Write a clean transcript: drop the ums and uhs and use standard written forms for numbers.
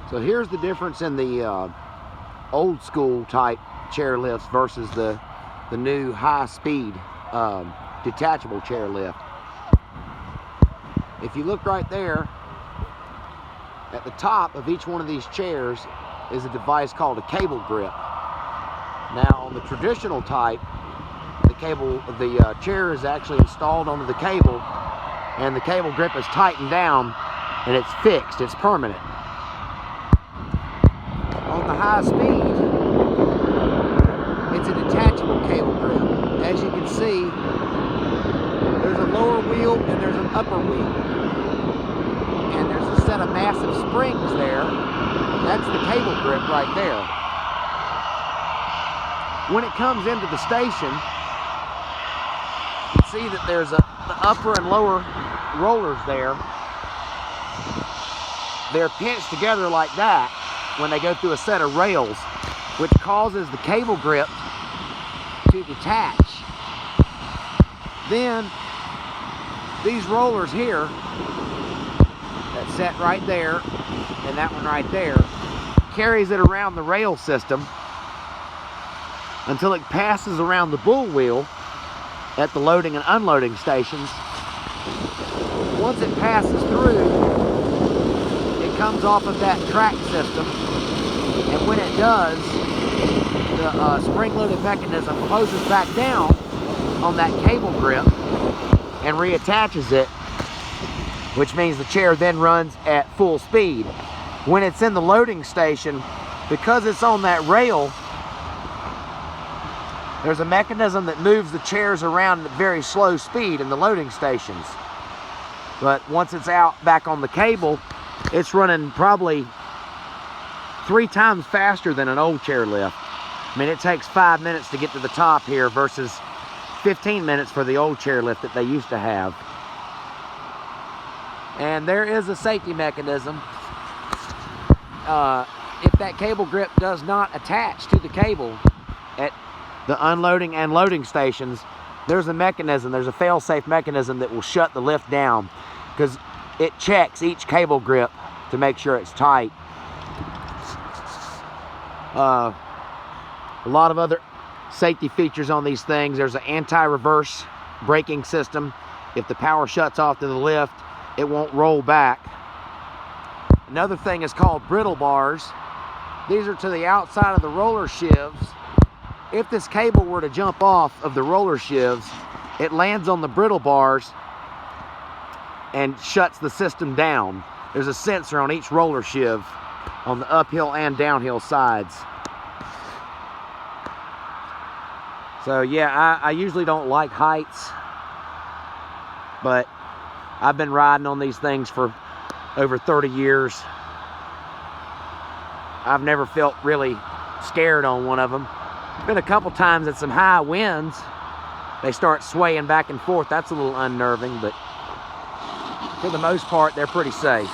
So here's the difference in the old school type chairlifts versus the new high speed detachable chairlift. If you look right there, at the top of each one of these chairs is a device called a cable grip. Now on the traditional type, the chair is actually installed onto the cable, and the cable grip is tightened down and it's fixed, it's permanent. On the high speed, it's a detachable cable grip. As you can see, there's a lower wheel and there's an upper wheel. And there's a set of massive springs there. That's the cable grip right there. When it comes into the station, you see that there's the upper and lower rollers there. They're pinched together like that when they go through a set of rails, which causes the cable grip to detach. Then these rollers here, that set right there and that one right there, carries it around the rail system until it passes around the bull wheel at the loading and unloading stations. Once it passes through, it comes off of that track system, and when it does, the spring-loaded mechanism closes back down on that cable grip and reattaches it, which means the chair then runs at full speed. When it's in the loading station, because it's on that rail, there's a mechanism that moves the chairs around at very slow speed in the loading stations. But once it's out back on the cable, it's running probably 3 times faster than an old chairlift. I mean, it takes 5 minutes to get to the top here versus 15 minutes for the old chairlift that they used to have. And there is a safety mechanism. If that cable grip does not attach to the cable at the unloading and loading stations, there's a mechanism, there's a fail-safe mechanism that will shut the lift down, because it checks each cable grip to make sure it's tight. A lot of other safety features on these things. There's an anti-reverse braking system. If the power shuts off to the lift, it won't roll back. Another thing is called brittle bars. These are to the outside of the roller sheaves. If this cable were to jump off of the roller sheaves, it lands on the brittle bars and shuts the system down. There's a sensor on each roller sheave on the uphill and downhill sides. So yeah, I usually don't like heights, but I've been riding on these things for over 30 years. I've never felt really scared on one of them. Been a couple times at some high winds, they start swaying back and forth. That's a little unnerving, but for the most part, they're pretty safe.